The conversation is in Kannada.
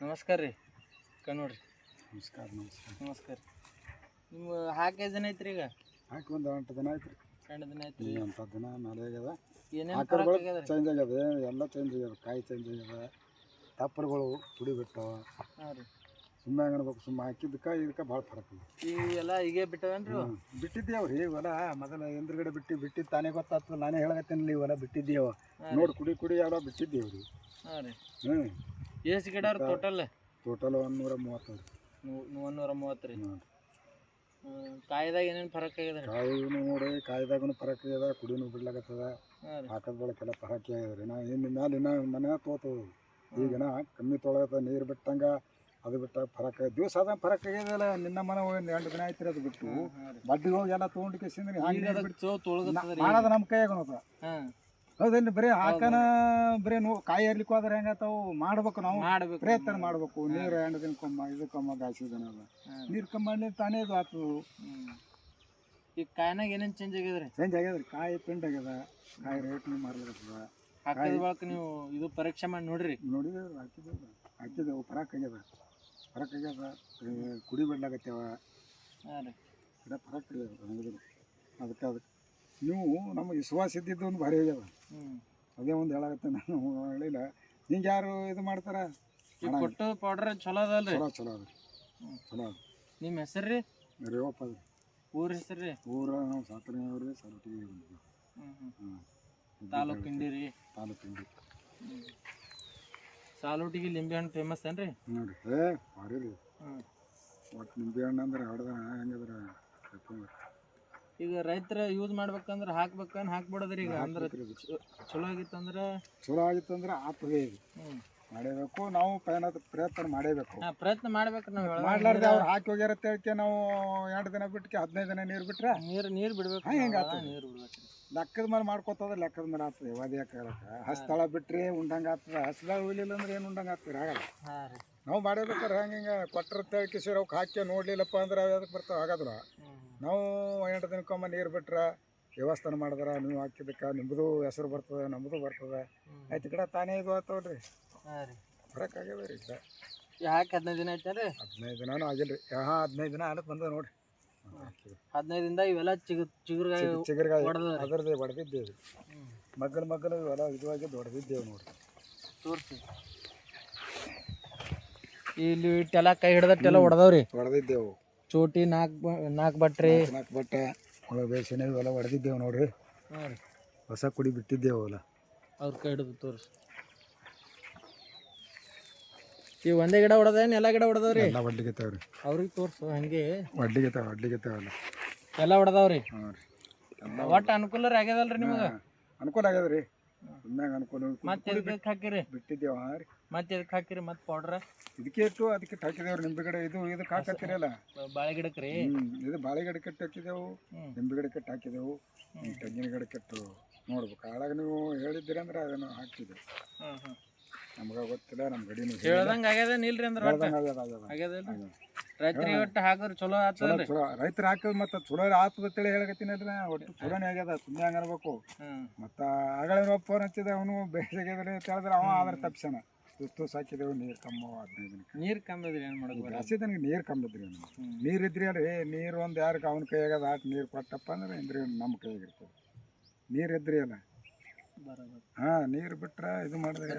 ನಮಸ್ಕಾರ ರೀ ನೋಡ್ರಿ. ನಮಸ್ಕಾರ ನಮಸ್ಕಾರ ನಮಸ್ಕಾರ. ನಿಮ್ಮ ಹಾಕಿ ಜನ ಐತ್ರಿ ಈಗ? ಹಾಕಿ ಒಂದು 8 ದಿನ ಆಯ್ತು ರೀ. 2 ದಿನ ಐತ್ರಿ. 8 ದಿನ ಮೇಲೆ ಆಗ್ಯದ. ಏನೇನು ಫರಕ್ ಆಗ್ಯದ? ಚೇಂಜ್ ಆಗ್ಯದ, ಎಲ್ಲ ಚೇಂಜ್ ಆಗ್ಯದ. ಕಾಯಿ ಚೇಂಜ್ ಆಗ್ಯದ, ತಪ್ಪರುಗಳು ಪುಡಿ ಬಿಟ್ಟವ. ಹಾಂ ರೀ. ಸುಮ್ಮನೆ ಅನ್ಬೇಕು, ಸುಮ್ಮನೆ ಹಾಕಿದ್ದಕ್ಕೆ ಇದಕ್ಕೆ ಭಾಳ ಫರಕ್ ಇದೆ. ಈ ಎಲ್ಲ ಹೀಗೆ ಬಿಟ್ಟವೇನ್ರಿ? ಬಿಟ್ಟಿದ್ದೇವ್ರಿ ಇವೆಲ್ಲ. ಮೊದಲ ಎದುರುಗಡೆ ಬಿಟ್ಟಿದ್ದು ತಾನೇ ಗೊತ್ತಾಗ್ತದೆ. ನಾನೇ ಹೇಳಕತ್ತೇನಿಲ್ಲ, ಇವೆಲ್ಲ ಬಿಟ್ಟಿದ್ದೇವ ನೋಡಿ. ಕುಡಿ ಎಲ್ಲ ಬಿಟ್ಟಿದ್ದೇವ್ರಿ. ಹಾಂ ರೀ. ಎಷ್ಟು ಗಿಡ ರೀ ಟೋಟಲ್ 130 ರೀ. 130 ರೀ. ಕಾಯ್ದಾಗ ಏನೇನು ಫರಕ್ ಆಗ್ಯದ? ಕಾಯಿನೂ ನೋಡಿ, ಕಾಯ್ದಾಗೂ ಫರಕ್ ಆಗ್ಯದ, ಕುಡಿನೂ ಬಿಡ್ಲಾಗತ್ತದ. ಹಾಕದ ಬಳಕೆಲ್ಲ ಫರಕ್ ಆಗ್ಯದ್ರಿ. ನಾ ಇನ್ನು ಮ್ಯಾಲೆ ಇನ್ನೂ ಮನೆ ತೋತವು. ಈಗಿನ ಕಮ್ಮಿ ತೊಳಗತ್ತ, ನೀರು ಬಿಟ್ಟಂಗೆ ಅದು ಬಿಟ್ಟ ಫರಕ್ ಆಗ್ಯದ. ದಿವಸ ಅದ ಫರಕ್ ಆಗ್ಯದಲ್ಲ. ನಿನ್ನ ಮನೆ 2 ದಿನ ಆಯ್ತು ರೀ ಅದು ಬಿಟ್ಟು. ಬಡ್ಡಿಗೆ ಹೋಗಿ ಎಲ್ಲ ತೊಗೊಂಡು ಕೇಸಿಂದ್ರಿ ಮಾಡೋದು ನಮ್ಮ ಕೈಯಾಗ ಅನ್ನೋದು. ಹೌದೇನು? ಬರೀ ಹಾಕನ ಬರೀ ಕಾಯಿ ಹರ್ಲಿಕ್ಕೆ ಹೋದ್ರೆ ಹೆಂಗತ್ತಾವು? ಮಾಡ್ಬೇಕು, ನಾವು ಪ್ರಯತ್ನ ಮಾಡ್ಬೇಕು. ನೀರು 2 ದಿನಕ್ಕೊಮ್ಮ ಇದಕ್ಕೊಮ್ಮ ಗಾಯಿಸಿದನ ನೀರು ಕಮ್ಮಿ ತಾನೇ ಇದು ಆತು. ಈಗ ಕಾಯಿನಾಗ ಏನೇನು ಚೇಂಜ್ ಆಗ್ಯದ್ರಿ? ಚೇಂಜ್ ಆಗ್ಯದ್ರಿ. ಕಾಯಿ ಪ್ರಿಂಟ್ ಆಗ್ಯದ, ಕಾಯಿ ರೇಟ್ನು ಮಾರ್ಲಿಕ್ಕತ್ತದ. ಹಾಕಿದ ಬಳಕ ನೀವು ಇದು ಪರೀಕ್ಷೆ ಮಾಡಿ ನೋಡ್ರಿ. ನೋಡಿದೇವ್ರಿ, ಹಾಕಿದೆವು ಫರಕ್ ಆಗ್ಯದ. ಕುಡಿ ಬಿಡ್ಲಾಗತ್ತೇವ. ಹಾಂ ರೀ. ಗಿಡ ಫರಕ್ ಆಗ್ಯದ. ಅದಕ್ಕೆ ನೀವು ನಮ್ಮ ವಿಶ್ವಾಸ ಇದ್ದಿದ್ದು ಒಂದು ಭಾರಿ ಆಗ್ಯದ. ಅದೇ ಒಂದು ಹೇಳಾಗತ್ತೆ. ನಾನು ಹೇಳಿಲ್ಲ, ಹಿಂಗೆ ಯಾರು ಇದು ಮಾಡ್ತಾರ? ಕೊಟ್ಟು ಪೌಡ್ರ್ ಚಲೋ ಅದಲ್ರಿ? ಚಲೋ ಅದ. ಚಲೋ ಅದ. ನಿಮ್ಮ ಹೆಸರು ರೀ? ರೇವಪ್ಪ ರೀ. ಊರ ಹೆಸರು ರೀ? ಊರ ನಾವು ಸಾತನೆಯವ್ರಿ. ಸಾಲುಟಿಗೆ ತಾಲೂಕು ಇಂಡಿ. ಸಾಲುಟಿಗೆ ಲಿಂಬೆ ಹಣ್ಣು ಫೇಮಸ್ ಏನ್ರಿ? ನೋಡ್ರಿ, ಭಾರಿ ರೀ. ಒಟ್ಟು ನಿಂಬೆ ಹಣ್ಣು ಅಂದ್ರೆ ಹೊಡೆದ ಹೆಂಗದ್ರ. ಈಗ ರೈತರ ಯೂಸ್ ಮಾಡ್ಬೇಕಂದ್ರೆ ಹಾಕ್ಬಿಡೋದ್ರಿ. ಈಗ ಅಂದ್ರೆ ಚಲೋ ಆಗಿತ್ತಂದ್ರೆ ಆಗ್ತದೆ. ಇದು ಮಾಡೇಬೇಕು, ನಾವು ಪ್ರಯತ್ನ ಮಾಡೇಬೇಕು. ಪ್ರಯತ್ನ ಮಾಡ್ಬೇಕು. ನಾವು ಮಾಡ್ಲಾರ್ದೆ ಅವ್ರು ಹಾಕಿ ಹೋಗ್ಯಾರ ಹೇಳ್ಕೆ ನಾವು 2 ದಿನ ಬಿಟ್ಟು 15 ದಿನ ನೀರು ಬಿಟ್ರೆ ನೀರು ಬಿಡ್ಬೇಕು. ಹೆಂಗೆ ಲೆಕ್ಕದ ಮೇಲೆ ಮಾಡ್ಕೊತದ. ಲೆಕ್ಕದ ಮೇಲೆ ಆಗ್ತದೆ. ಯಾಕೆ ಹಸ್ತಳ ಬಿಟ್ರಿ ಉಂಡಂಗೆ ಆಗ್ತದೆ. ಹಸ್ದಾಗ ಉಳಿಲಿಲ್ಲ ಅಂದ್ರೆ ಏನು ಉಂಡಂಗೆ ಆಗ್ತದೆ? ಆಗಲ್ಲ. ನಾವು ಮಾಡೇಬೇಕಾರೆ ಹಿಂಗೆ ಕೊಟ್ಟರ ತೇಳ್ಕಿಸಿರ ಅವ್ಕೆ ಹಾಕಿ ನೋಡ್ಲಿಲ್ಲಪ್ಪ ಅಂದ್ರೆ ಅದಕ್ಕೆ ಬರ್ತಾವೆ. ಆಗೋದಿಲ್ಲ. ನಾವು 2 ದಿನಕ್ಕೊಮ್ಮ ನೀರು ಬಿಟ್ರೆ ವ್ಯವಸ್ಥೆ ಮಾಡಿದ್ರೆ ನೀವು ಹಾಕಿದ್ದಕ್ಕೆ ನಿಮ್ಮದು ಹೆಸರು ಬರ್ತದೆ, ನಮ್ಮದು ಬರ್ತದೆ. ಆಯ್ತು, ಗಿಡ ತಾನೇ ಇದು ಆಗ್ತಾವ್ರಿ. ಫರಕ್ ಆಗ್ಯದ ರೀ. ಗಿಡ ಯಾಕೆ 15 ದಿನ ಐತೆ ರೀ? 15 ದಿನಾನು ಆಗಿಲ್ಲ ರೀ. 15 ದಿನ ಆಲಕ್ಕೆ ಬಂದ ನೋಡ್ರಿ. 15 ದಿನದಾಗ ಇವೆಲ್ಲ ಚಿಗುರ್ಗಾಯಿ ಅದರದೇ ಹೊಡೆದಿದ್ದೇವೆ ರೀ. ಮಗ್ಗಲು ಇವೆಲ್ಲ ಇದುವಾಗಿದ್ದು ಹೊಡೆದಿದ್ದೇವೆ ನೋಡ್ರಿ. ತೋರಿಸಿ ಇಲ್ಲಿ ಇಟ್ಟೆಲ್ಲ ಕೈ ಹಿಡ್ದಟ್ಟೆಲ್ಲ ಹೊಡೆದವ್ರಿ. ಹೊಡೆದಿದ್ದೇವು. ಚೋಟಿ 4 ಬಟ್ರಿ 4 ಬಟ್ಟೆ ಒಳಗೆ ಬೇಸಿನ ಇವೆಲ್ಲ ಹೊಡೆದಿದ್ದೇವೆ ನೋಡ್ರಿ. ಹೊಸ ಕುಡಿ ಬಿಟ್ಟಿದ್ದೇವೆ ಅಲ್ಲ. ಅವ್ರ ಕೈ ಹಿಡಿದು ತೋರಿಸಿ. ಈ ಒಂದೇ ಗಿಡ ಹೊಡೆದೇನು ಎಲ್ಲ ಗಿಡ ಹೊಡೆದವ್ರಿ? ಎಲ್ಲ ಒಡ್ಲಿಗೆತ್ತವ್ರಿ. ಅವ್ರಿಗೆ ತೋರಿಸು. ಹಂಗೆ ಒಡ್ಲಿಗೆತ್ತವಲ್ಲ ಎಲ್ಲ ಹೊಡೆದವ್ರಿ. ಹಾಂ ರೀ. ಒಟ್ಟು ಅನುಕೂಲ ಆಗ್ಯದಲ್ರಿ ನಿಮಗೆ? ಅನುಕೂಲ ಆಗ್ಯದ ರೀ. ಸುಮ್ಮನೆ ಅನುಕೂಲ. ಮತ್ತೆ ಎದಕ್ಕೆ ಹಾಕಿರಿ? ಬಿಟ್ಟಿದ್ದೇವ ರೀ. ಮತ್ತೆ ಎದಕ್ಕೆ ಹಾಕಿರಿ? ಮತ್ತೆ ಪೌಡ್ರ ಇದಕ್ಕೆ ಇಟ್ಟು ಅದಕ್ಕೆ ಹಾಕಿದೇವ್ರಿ. ನಿಂಬೆ ಗಿಡ ಇದಕ್ಕೆ ಹಾಕತ್ತಿರಲ್ಲ. ಬಾಳೆ ಗಿಡಕ್ಕೆ ರೀ? ಇದು ಬಾಳೆ ಗಿಡಕ್ಕೆ ಹಾಕಿದೆವು, ನಿಂಬೆ ಗಿಡಕ್ಕೆ ಹಾಕಿದೆವು, ತೆಂಗಿನ ಗಿಡಕ್ಕೆ ನೋಡ್ಬೇಕು. ಆಳಾಗ ನೀವು ಹೇಳಿದ್ದೀರಿ ಅಂದ್ರೆ ಅದನ್ನು ಹಾಕ್ತಿದ್ದೆ. ನಮ್ಗೆ ಗೊತ್ತಿಲ್ಲ, ನಮ್ಮ ಗಡಿನೂ ಹೇಳ್ದಂಗೆ ಆಗ್ಯದೇನು ಇಲ್ರಿ? ಅಂದ್ರೆ ರೈತರಿಗೆ ಒಟ್ಟು ಹಾಕಿದ್ರೆ ಚಲೋ ಆಗ್ತದೆ. ರೈತರು ಹಾಕಿದ್ ಮತ್ತೆ ಚಲೋ ಆಗ್ತದೆ ಅಂತೇಳಿ ಹೇಳಕತ್ತೀನಿ. ಒಟ್ಟು ಚಲೋನೇ ಆಗ್ಯದ. ಸುಮ್ಮನೆ ಹಂಗೆ ಅನ್ಬೇಕು. ಮತ್ತು ಆಗಳೇನೋ ಫೋನ್ ಹಚ್ಚಿದೆ, ಅವನು ಬೇಸಿಗೆದ್ರೆ ಅಂತ ಹೇಳಿದ್ರೆ ಅವ ಆದ್ರೆ ತಪ್ಸನ ತುಸ್ತು ಸಾಕಿದೆವು. ನೀರು ಕಮ್ಮಿ 15 ದಿನಕ್ಕೆ. ನೀರು ಕಮ್ಮಿ ಇದ್ರಿ ಏನು ಮಾಡೋದು? ಜಾಸ್ತಿ ನನಗೆ ನೀರು ಕಮ್ಮಿ ಇದ್ರಿ. ನೀರು ಇದ್ರಿ ಅಲ್ರಿ. ನೀರು ಒಂದು ಯಾರಿಗೆ ಅವನ ಕೈಯಾಗದ ಆಟ ನೀರು ಕೊಟ್ಟಪ್ಪ ಅಂದ್ರೆ ಇಂದ್ರಿ ನಮ್ಮ ಕೈಯಾಗಿರ್ತದೆ. ನೀರು ಇದ್ರಿ ಅಲ್ಲ. ನೀರು ಬಿಟ್ರೆ ಇದು ಮಾಡಿದ್ರೆ